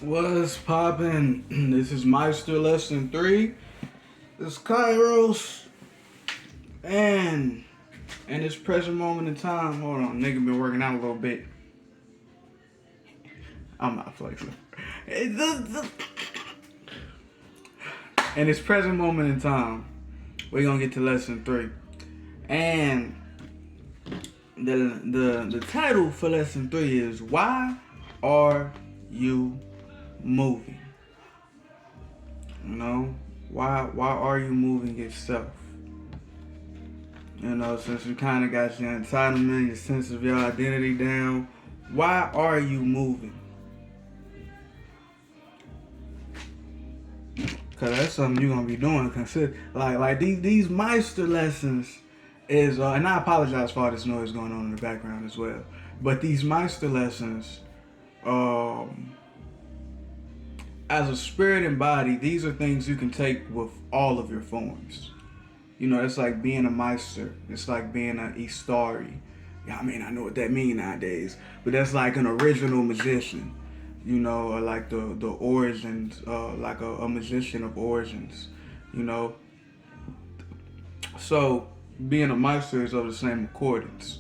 What's poppin'? This is Meister lesson 3. This is Kairos. And in this present moment in time, hold on, nigga been working out a little bit. I'm not flexing. In this present moment in time, we're gonna get to lesson 3. And the title for lesson 3 is Why Are You Moving? You know, why are you moving yourself? You know, since you kind of got your entitlement, your sense of your identity down, why are you moving? Cause that's something you're gonna be doing. Consider like these Meister lessons is, and I apologize for all this noise going on in the background as well. But these Meister lessons, as a spirit and body, these are things you can take with all of your forms. You know, it's like being a Meister. It's like being an Istari. Yeah, I mean, I know what that means nowadays. But that's like an original magician. You know, or like the origins, like a magician of origins. You know. So, being a Meister is of the same accordance.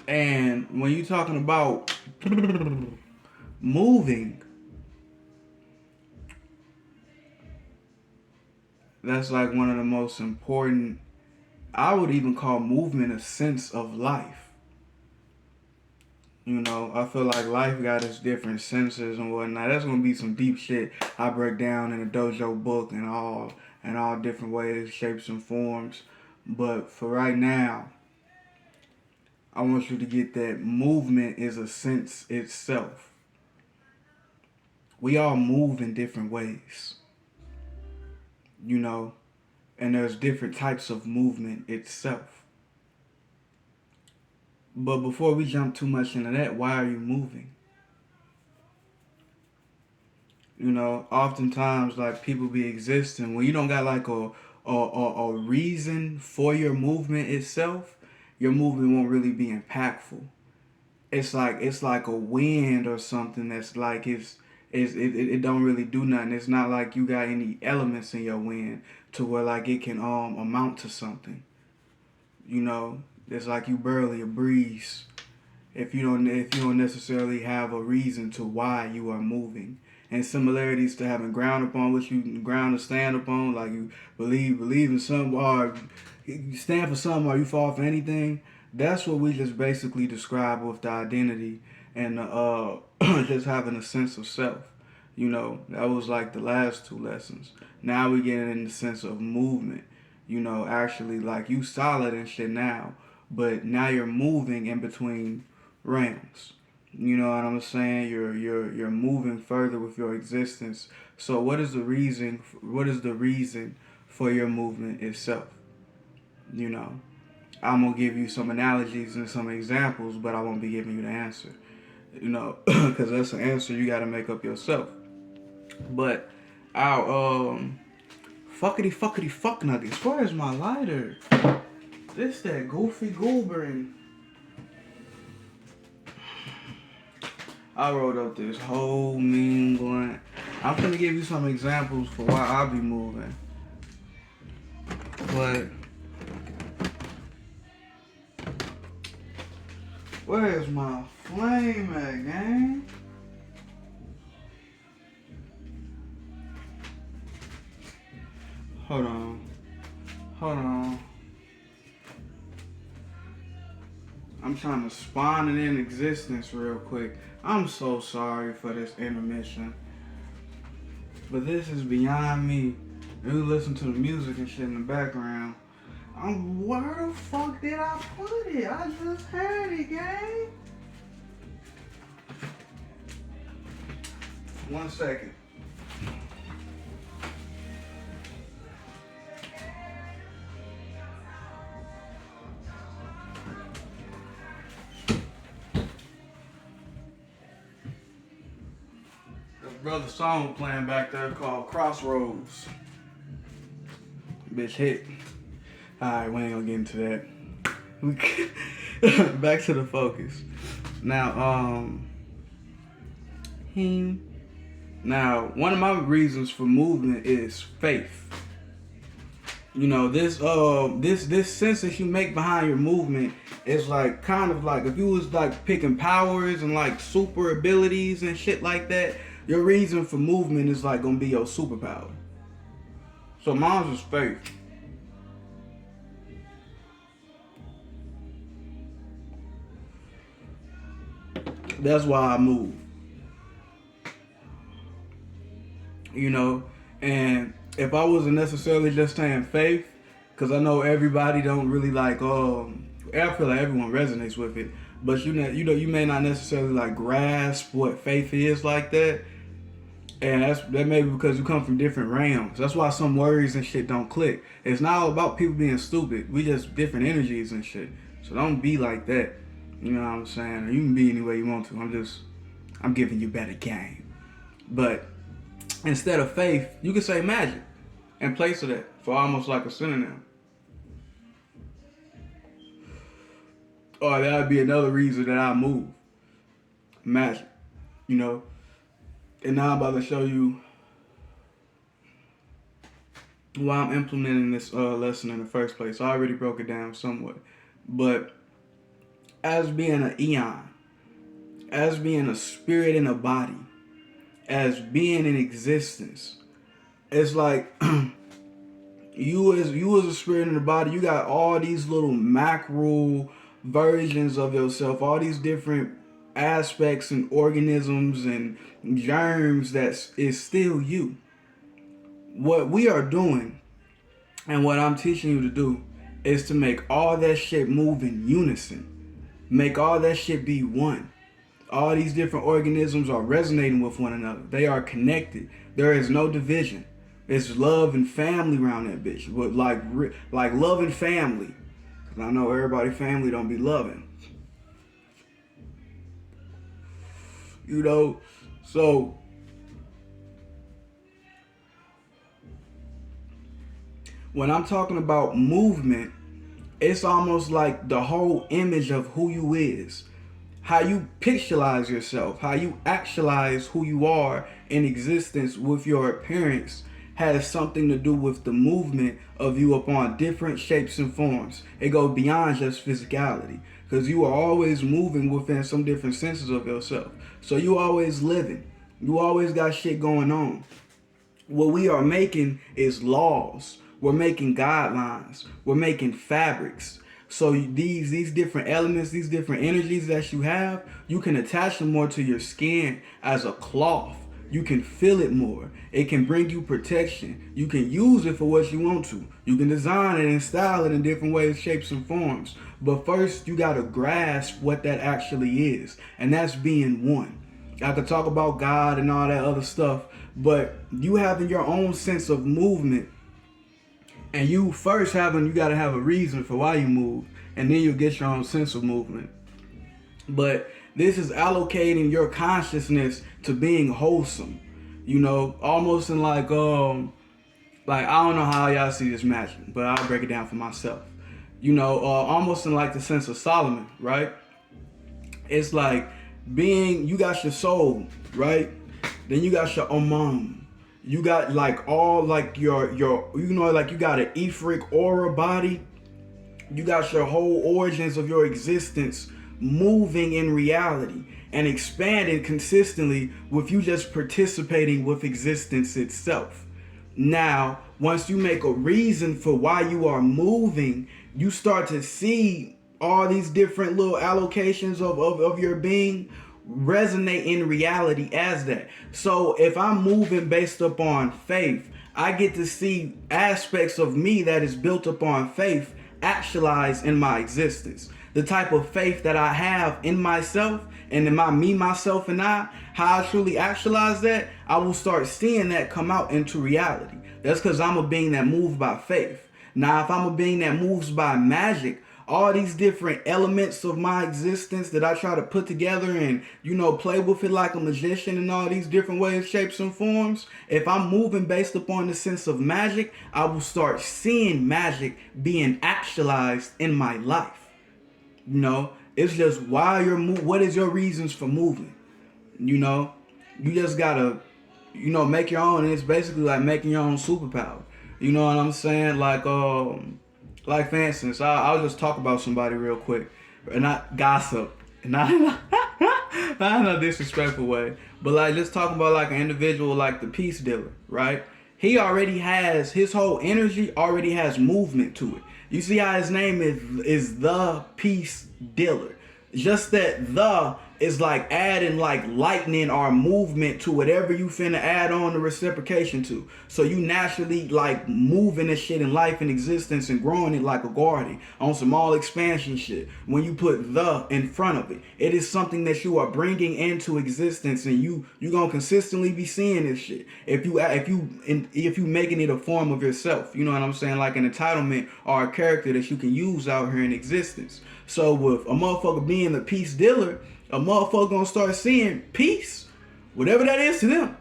And when you're talking about moving, that's like one of the most important. I would even call movement a sense of life. You know, I feel like life got its different senses and whatnot. That's gonna be some deep shit I break down in the dojo book and all different ways, shapes and forms. But for right now, I want you to get that movement is a sense itself. We all move in different ways. You know, and there's different types of movement itself. But before we jump too much into that, why are you moving? You know, oftentimes like people be existing when you don't got like a reason for your movement itself, your movement won't really be impactful. It's like a wind or something that's like it don't really do nothing. It's not like you got any elements in your wind to where like it can amount to something. You know, it's like you barely a breeze if you don't necessarily have a reason to why you are moving. And similarities to having ground upon which you ground to stand upon, like you believe in something or you stand for something or you fall for anything. That's what we just basically describe with the identity and just having a sense of self. You know, that was like the last two lessons. Now we get in the sense of movement. You know, actually like you solid and shit now, but now you're moving in between realms. You know what I'm saying? You're moving further with your existence. So what is the reason? What is the reason for your movement itself? You know, I'm gonna give you some analogies and some examples, but I won't be giving you the answer. You know, because that's an answer you got to make up yourself. But our fuckity fuckity fuck nuggets. Where is my lighter? This that goofy goober and I rolled up this whole mean blunt. I'm gonna give you some examples for why I be moving. But where's my flame at, gang? Hold on. Hold on. I'm trying to spawn it in existence real quick. I'm so sorry for this intermission. But this is beyond me. You listen to the music and shit in the background. Where the fuck did I put it? I just had it, gang. 1 second. Brother song playing back there called Crossroads. Bitch hit. Alright, we ain't gonna get into that. Back to the focus. Now, Now, one of my reasons for movement is faith. You know, this sense that you make behind your movement is like kind of like if you was like picking powers and like super abilities and shit like that, your reason for movement is like gonna be your superpower. So mine is faith. That's why I move. You know, and if I wasn't necessarily just saying faith, because I know everybody don't really like. I feel like everyone resonates with it, but you may not necessarily like grasp what faith is like that, and that may be because you come from different realms. That's why some words and shit don't click. It's not all about people being stupid. We just different energies and shit. So don't be like that. You know what I'm saying? Or you can be any way you want to. I'm giving you better game. But instead of faith, you can say magic in place of that for almost like a synonym. Or that would be another reason that I move. Magic. You know? And now I'm about to show you why I'm implementing this lesson in the first place. I already broke it down somewhat. But as being an eon, as being a spirit in a body, as being in existence, it's like you as a spirit in the body, you got all these little macro versions of yourself, all these different aspects and organisms and germs that is still you. What we are doing and what I'm teaching you to do is to make all that shit move in unison. Make all that shit be one. All these different organisms are resonating with one another. They are connected. There is no division. It's love and family around that bitch. But like love and family. Cause I know everybody family don't be loving. You know, so when I'm talking about movement, it's almost like the whole image of who you is. How you picturize yourself, how you actualize who you are in existence with your appearance has something to do with the movement of you upon different shapes and forms. It goes beyond just physicality because you are always moving within some different senses of yourself. So you always living. You always got shit going on. What we are making is laws. We're making guidelines. We're making fabrics. So these different elements, these different energies that you have, you can attach them more to your skin as a cloth. You can feel it more. It can bring you protection. You can use it for what you want to. You can design it and style it in different ways, shapes, and forms. But first, you got to grasp what that actually is. And that's being one. I could talk about God and all that other stuff, but you having your own sense of movement, and you got to have a reason for why you move, and then you'll get your own sense of movement. But this is allocating your consciousness to being wholesome, you know, almost in like I don't know how y'all see this magic, but I'll break it down for myself. You know, almost in like the sense of Solomon, right? It's like you got your soul, right? Then you got your Omam. You got like all like your you know, like you got an etheric aura body. You got your whole origins of your existence moving in reality and expanding consistently with you just participating with existence itself. Now, once you make a reason for why you are moving, you start to see all these different little allocations of your being resonate in reality as that. So if I'm moving based upon faith, I get to see aspects of me that is built upon faith actualized in my existence. The type of faith that I have in myself and in myself, and how I truly actualize that, I will start seeing that come out into reality. That's because I'm a being that moves by faith. Now, if I'm a being that moves by magic, all these different elements of my existence that I try to put together and, you know, play with it like a magician in all these different ways, shapes, and forms. If I'm moving based upon the sense of magic, I will start seeing magic being actualized in my life. You know, it's just what is your reasons for moving? You know, You just gotta, make your own. And it's basically like making your own superpower. You know what I'm saying? Like for instance, I'll just talk about somebody real quick, and not gossip, and not not in a disrespectful way, but like just talking about like an individual like the peace dealer, right? He already has his whole energy already has movement to it. You see how his name is the peace dealer. Just that the is like adding like lightning or movement to whatever you finna add on the reciprocation to. So you naturally like moving this shit in life and existence and growing it like a garden on some all expansion shit. When you put the in front of it, it is something that you are bringing into existence, and you gonna consistently be seeing this shit. If you making it a form of yourself, you know what I'm saying, like an entitlement or a character that you can use out here in existence. So with a motherfucker being the peace dealer, a motherfucker gonna start seeing peace, whatever that is to them,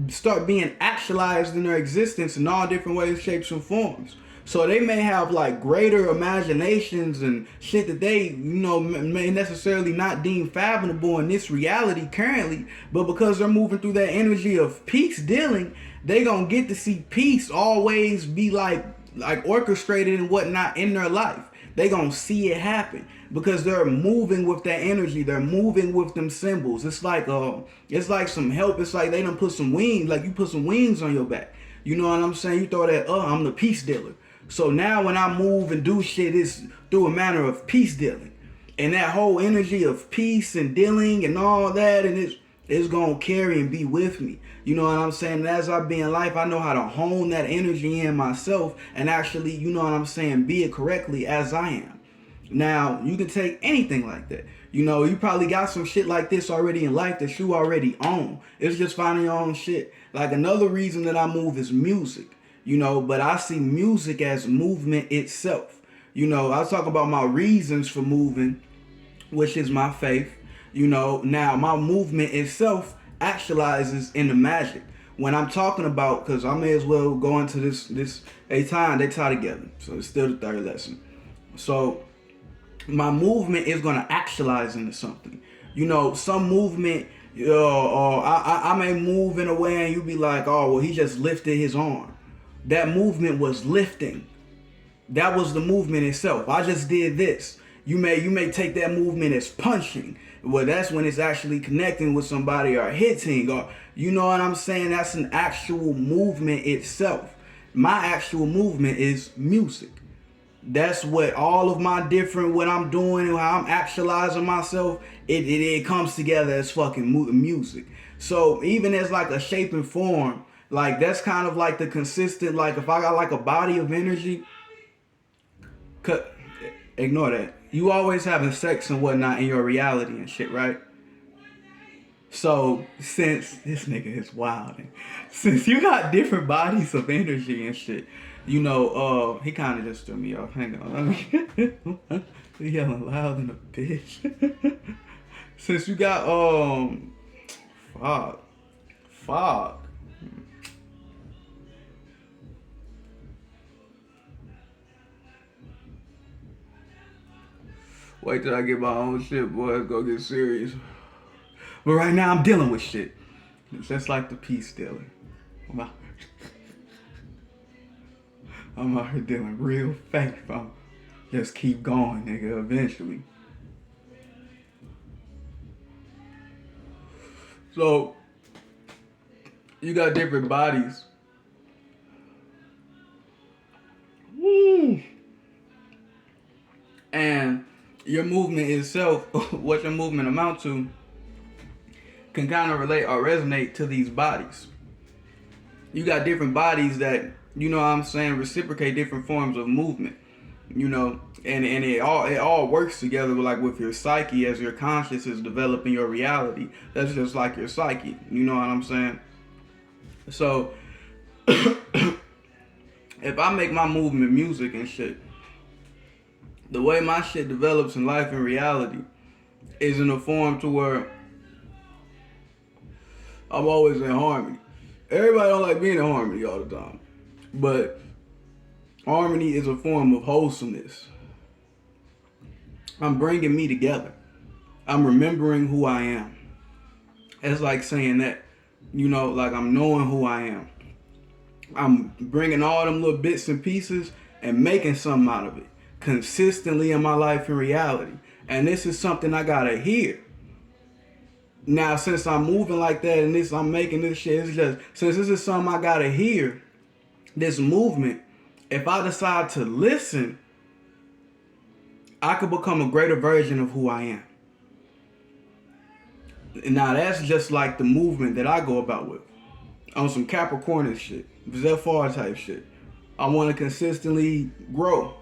start being actualized in their existence in all different ways, shapes, and forms. So they may have like greater imaginations and shit that they, may necessarily not deem fathomable in this reality currently, but because they're moving through that energy of peace dealing, they gonna get to see peace always be like orchestrated and whatnot in their life. They gonna see it happen because they're moving with that energy. They're moving with them symbols. It's like some help. It's like they done put some wings, like you put some wings on your back. You know what I'm saying? You throw that, I'm the peace dealer. So now when I move and do shit, it's through a manner of peace dealing. And that whole energy of peace and dealing and all that, and it's gonna carry and be with me. You know what I'm saying? And as I be in life, I know how to hone that energy in myself and actually, you know what I'm saying, be it correctly as I am. Now, you can take anything like that. You probably got some shit like this already in life that you already own. It's just finding your own shit. Like another reason that I move is music. But I see music as movement itself. I was talking about my reasons for moving, which is my faith. Now my movement itself actualizes in the magic. When I'm talking about, because I may as well go into this, they tie together. So it's still the third lesson. So my movement is going to actualize into something. Some movement, I may move in a way and you be like, oh, well, he just lifted his arm. That movement was lifting. That was the movement itself. I just did this. You may take that movement as punching. Well, that's when it's actually connecting with somebody or hitting, or you know what I'm saying? That's an actual movement itself. My actual movement is music. That's what all of my different, what I'm doing and how I'm actualizing myself, it comes together as fucking music. So even as like a shape and form, like that's kind of like the consistent, like if I got like a body of energy, ignore that. You always having sex and whatnot in your reality and shit, right? So since this nigga is wild, since you got different bodies of energy and shit, he kind of just threw me off. Hang on, he yelling loud than a bitch. Since you got fuck. Wait till I get my own shit, boy. It's gonna get serious. But right now, I'm dealing with shit. It's just like the peace dealer. I'm out here dealing real faith. Just keep going, nigga, eventually. So, you got different bodies. Woo! And your movement itself, what your movement amount to, can kind of relate or resonate to these bodies. You got different bodies that, you know what I'm saying, reciprocate different forms of movement. And it all works together with your psyche as your conscious is developing your reality. That's just like your psyche. You know what I'm saying? So if I make my movement music and shit, the way my shit develops in life and reality is in a form to where I'm always in harmony. Everybody don't like being in harmony all the time. But harmony is a form of wholesomeness. I'm bringing me together. I'm remembering who I am. It's like saying that, like I'm knowing who I am. I'm bringing all them little bits and pieces and making something out of it consistently in my life and reality. And this is something I gotta hear. Now, since I'm moving like that and I'm making this shit, it's just, since this is something I gotta hear, this movement, if I decide to listen, I could become a greater version of who I am. Now, that's just like the movement that I go about with. On some Capricorn shit, Zephyr type shit. I want to consistently grow.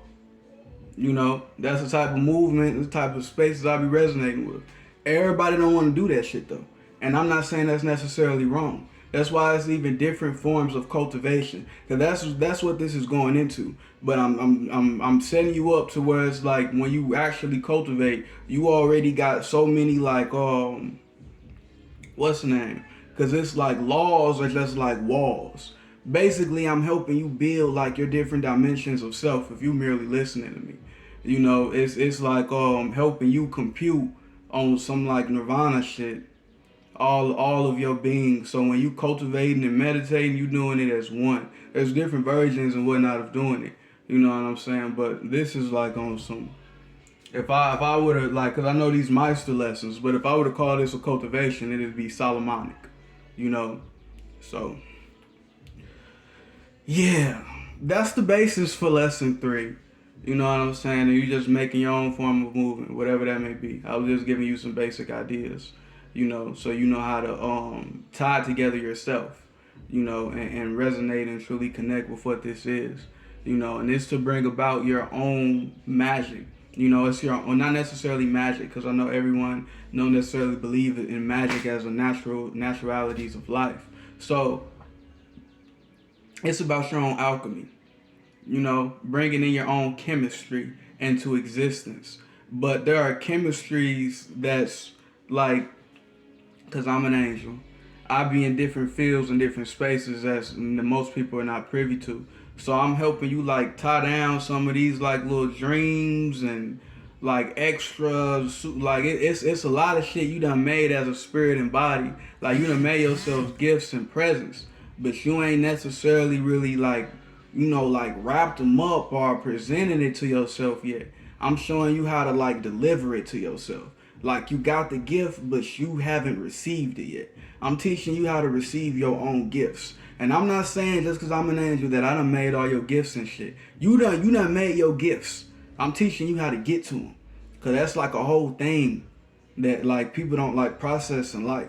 That's the type of movement, the type of spaces I be resonating with. Everybody don't want to do that shit though, and I'm not saying that's necessarily wrong. That's why it's even different forms of cultivation, because that's what this is going into. But I'm setting you up to where it's like when you actually cultivate, you already got so many like what's the name? Because it's like laws are just like walls. Basically, I'm helping you build like your different dimensions of self if you merely listening to me. It's like helping you compute on some like nirvana shit, all of your being. So when you cultivating and meditating, you doing it as one. There's different versions and whatnot of doing it. You know what I'm saying? But this is like on some. If I would have like, cause I know these Meister lessons, but if I would have called this a cultivation, it'd be Solomonic. You know, so yeah, that's the basis for lesson 3. You know what I'm saying? And you just making your own form of movement, whatever that may be. I was just giving you some basic ideas, so you know how to tie together yourself, and resonate and truly connect with what this is, and it's to bring about your own magic. It's your own, not necessarily magic, because I know everyone don't necessarily believe in magic as a naturalities of life. So it's about your own alchemy, bringing in your own chemistry into existence. But there are chemistries that's like, because I'm an angel, I be in different fields and different spaces that most people are not privy to. So I'm helping you like tie down some of these like little dreams and like extras. Like it's a lot of shit you done made as a spirit and body. Like you done made yourself gifts and presents, but you ain't necessarily really like like wrapped them up or presented it to yourself yet. I'm showing you how to like deliver it to yourself. Like you got the gift, but you haven't received it yet. I'm teaching you how to receive your own gifts. And I'm not saying just because I'm an angel that I done made all your gifts and shit. You done made your gifts. I'm teaching you how to get to them. Because that's like a whole thing that like people don't like process in life.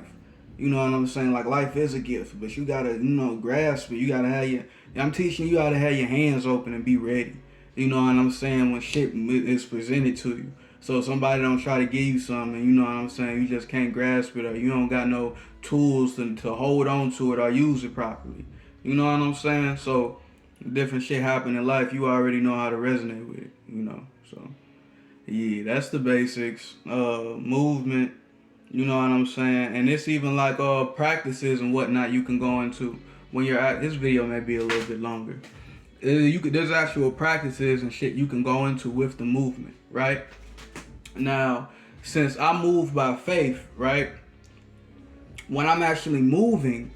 You know what I'm saying? Like life is a gift, but you gotta, grasp it. You gotta have I'm teaching you how to have your hands open and be ready. You know what I'm saying? When shit is presented to you. So somebody don't try to give you something, you know what I'm saying? You just can't grasp it, or you don't got no tools to hold on to it or use it properly. You know what I'm saying? So different shit happen in life, you already know how to resonate with it, So yeah, that's the basics. Movement, you know what I'm saying? And it's even like practices and whatnot you can go into when you're at this video may be a little bit longer. There's actual practices and shit you can go into with the movement, right? Now, since I move by faith, right? When I'm actually moving,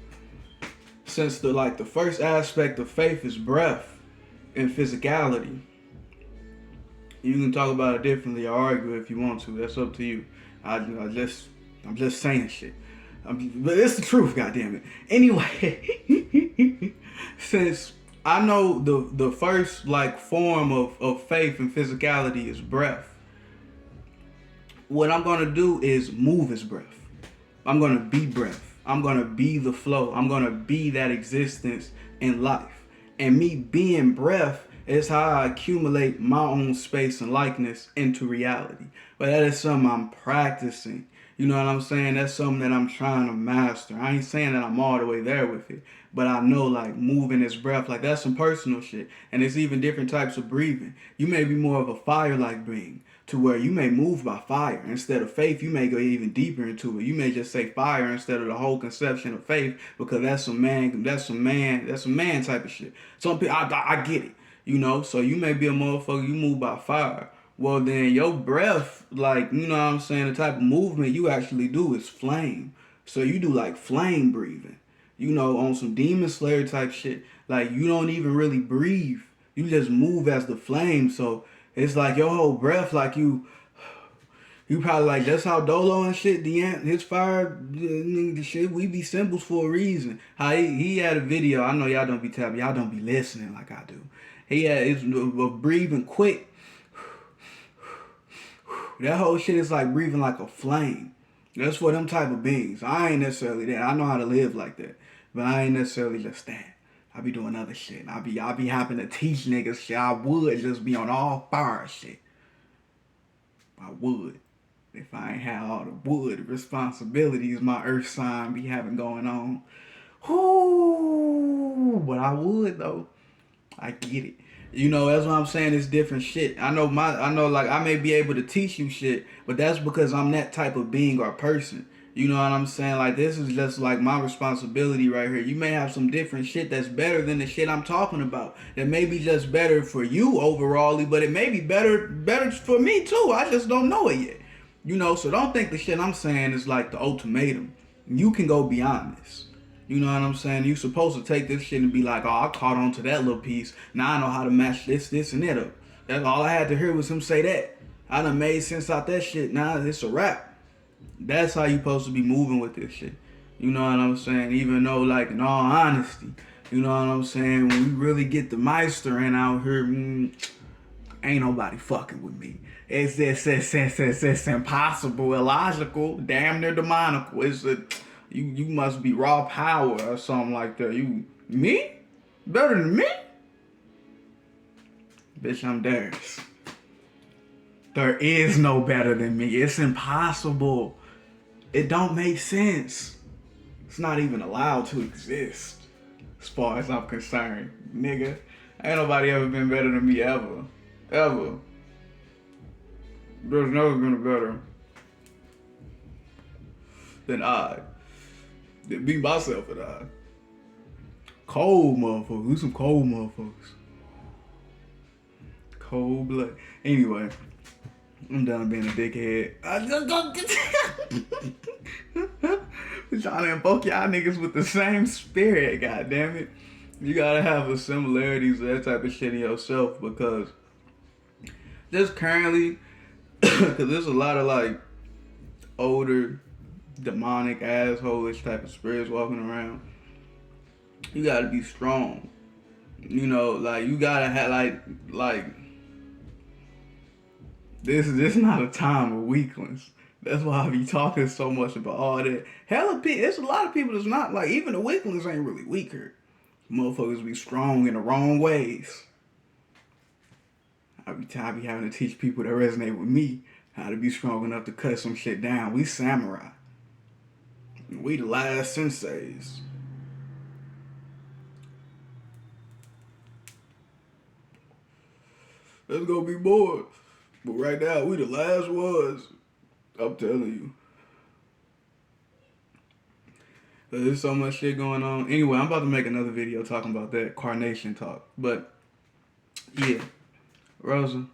since the first aspect of faith is breath and physicality, you can talk about it differently or argue if you want to. That's up to you. I'm just saying shit. But it's the truth, goddammit. Anyway, since I know the first like form of faith and physicality is breath, what I'm gonna do is move as breath. I'm gonna be breath. I'm gonna be the flow. I'm gonna be that existence in life. And me being breath is how I accumulate my own space and likeness into reality. But that is something I'm practicing. You know what I'm saying? That's something that I'm trying to master. I ain't saying that I'm all the way there with it. But I know like moving as breath, like that's some personal shit. And it's even different types of breathing. You may be more of a fire-like being, to where you may move by fire. Instead of faith, you may go even deeper into it. You may just say fire instead of the whole conception of faith, because that's some man type of shit. Some people, I get it, so you may be a motherfucker, you move by fire. Well, then your breath, like, you know what I'm saying, the type of movement you actually do is flame. So you do like flame breathing, on some demon slayer type shit. Like you don't even really breathe. You just move as the flame. So it's like your whole breath, like you probably like that's how Dolo and shit, his fire, the shit, we be symbols for a reason. How he had a video. I know y'all don't be tapping, y'all don't be listening like I do. He had it's breathing quick. That whole shit is like breathing like a flame. That's for them type of beings. I ain't necessarily that. I know how to live like that, but I ain't necessarily just that. I be doing other shit. I be having to teach niggas shit. I would just be on all fire shit. I would. If I ain't had all the wood responsibilities my earth sign be having going on. Whoo! But I would though. I get it. That's what I'm saying. It's different shit. I know like I may be able to teach you shit, but that's because I'm that type of being or person. You know what I'm saying? Like this is just like my responsibility right here. You may have some different shit that's better than the shit I'm talking about. That may be just better for you overall, but it may be better for me too. I just don't know it yet. So don't think the shit I'm saying is like the ultimatum. You can go beyond this. You know what I'm saying? You supposed to take this shit and be like, oh, I caught on to that little piece. Now I know how to match this, and that up. That's all I had to hear was him say that. I done made sense out that shit. Now it's a rap. That's how you supposed to be moving with this shit. You know what I'm saying? Even though, like, in all honesty, you know what I'm saying? When we really get the Meister in out here, ain't nobody fucking with me. It's impossible, illogical, damn near demonical. You must be raw power or something like that. Me? Better than me? Bitch, I'm theirs. There is no better than me. It's impossible. It don't make sense. It's not even allowed to exist. As far as I'm concerned. Nigga, ain't nobody ever been better than me ever. Ever. There's never been a better than I. Than be myself and I. Cold motherfuckers. We some cold motherfuckers. Cold blood. Anyway, I'm done being a dickhead. I just don't trying to invoke y'all niggas with the same spirit, goddammit. You gotta have the similarities of that type of shit in yourself because just currently, because there's a lot of like older, demonic, asshole-ish type of spirits walking around. You gotta be strong. Like you gotta have like this is not a time of weaklings. That's why I be talking so much about all that. It's a lot of people that's not like even the weaklings ain't really weaker. Motherfuckers be strong in the wrong ways. I be having to teach people that resonate with me how to be strong enough to cut some shit down. We samurai. We the last senseis. There's gonna be more. But right now, we the last ones. I'm telling you. There's so much shit going on. Anyway, I'm about to make another video talking about that Carnation talk. But, yeah. Rosa.